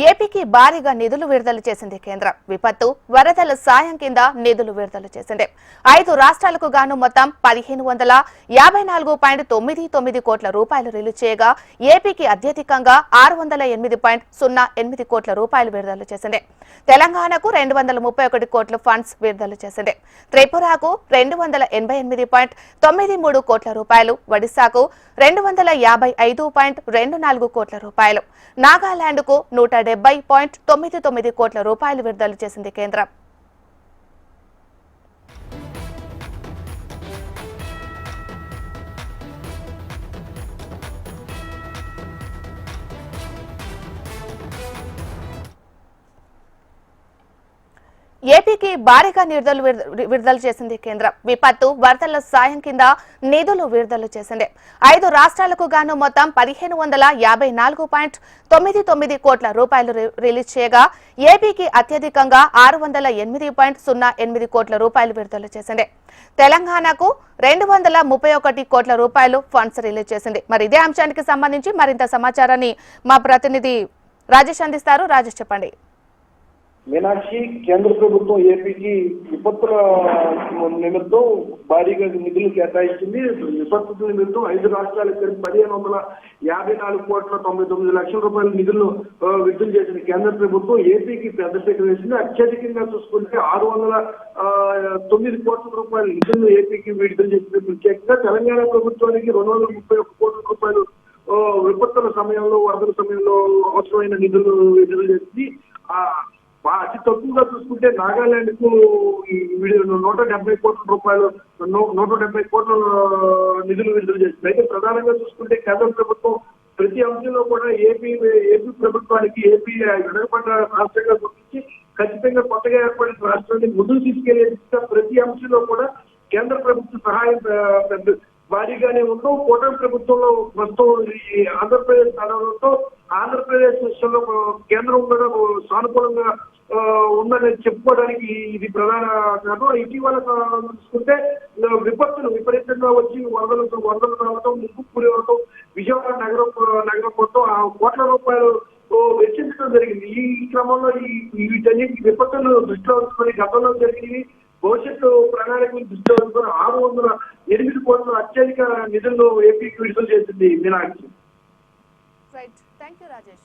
ఏపీకి భారీగా నిధులు విడుదల చేసింది కేంద్రం. విపత్తు, వరదల సాయం కింద నిధులు విడుదల చేసింది. 5 రాష్ట్రాలకు గాను మొత్తం 1554.99 కోట్ల రూపాయలు రిలీజ్ చేయగా ఏపీకి అత్యధికంగా 608.08 కోట్ల రూపాయలు విడుదల చేసింది. తెలంగాణకు 231 కోట్ల ఫండ్స్ విడుదల చేసింది. త్రిపురకు 288.93 కోట్ల రూపాయలు, ఒడిశాకు 255.24 కోట్ల రూపాయలు, నాగాలాండ్కు 170.99 కోట్ల రూపాయలు విడుదల చేసింది కేంద్రం. ఏపీకి భారీగా నిధులు విడుదల చేసింది కేంద్రం. విపత్తు, వరదల సాయం కింద నిధులు విడుదల చేసింది. 5 రాష్ట్రాలకు గాను మొత్తం 1554.99 కోట్ల రూపాయలు రిలీజ్ చేయగా ఏపీకి అత్యధికంగా 608.08 కోట్ల రూపాయలు విడుదల చేసింది. తెలంగాణకు 231 కోట్ల రూపాయలు ఫండ్స్ రిలీజ్ చేసింది. మరి ఇదే అంశానికి సంబంధించి మరింత సమాచారాన్ని మా ప్రతినిధి రాజేష్ అందిస్తారు. రాజేష్, చెప్పండి. మీనాక్షి, కేంద్ర ప్రభుత్వం ఏపీకి విపత్తుల నిమిత్తం భారీగా నిధులు కేటాయించింది. విపత్తుల నిమిత్తం 5 రాష్ట్రాలకు 1554.99 లక్షల రూపాయల నిధులు విడుదల చేసింది కేంద్ర ప్రభుత్వం. ఏపీకి పెద్దపీట వేసింది. అత్యధికంగా చూసుకుంటే 609 కోట్ల రూపాయల నిధులు ఏపీకి విడుదల చేసింది. ప్రత్యేకంగా తెలంగాణ ప్రభుత్వానికి 231 కోట్ల రూపాయలు విపత్తుల సమయంలో, వరదల సమయంలో అవసరమైన నిధులు విడుదల చేసింది. అతి తక్కువగా చూసుకుంటే నాగాలాండ్ కు 170 కోట్ల రూపాయలు 170 కోట్ల నిధులు విడుదల చేసింది. అయితే ప్రధానంగా చూసుకుంటే కేంద్ర ప్రభుత్వం ప్రతి అంశంలో కూడా ఏపీ ప్రభుత్వానికి ఏపీ వెనుకబడ్డ రాష్ట్రంగా గుర్తించి ఖచ్చితంగా కొత్తగా ఏర్పడిన రాష్ట్రాన్ని ముందుకు తీసుకెళ్లే ప్రతి అంశంలో కూడా కేంద్ర ప్రభుత్వ సహాయం భారీగానే ఉందో. కూటమి ప్రభుత్వంలో ప్రస్తుతం ఈ ఆంధ్రప్రదేశ్ నడవడంతో ఆంధ్రప్రదేశ్ విషయంలో కేంద్రం కూడా సానుకూలంగా ఉందని చెప్పుకోవడానికి ఇది ప్రధాన కారణం. ఇటీవల చూసుకుంటే విపత్తులు విపరీతంగా వచ్చి వరదలు రావడం, ముప్పు కూలి అవడం, విజయవాడ నగరం మొత్తం కోట్ల రూపాయలు వెచ్చించడం జరిగింది. ఈ క్రమంలో వీటన్నిటి విపత్తులు దృష్టిలో ఉంచుకొని గతంలో జరిగినవి, భవిష్యత్తు ప్రణాళికలు దృష్టిలో ఉంచుకొని 608 కోట్ల అత్యధిక నిధులను ఏపీకి విడుదల చేసింది. మీనాక్షి. Thank you, Rajesh.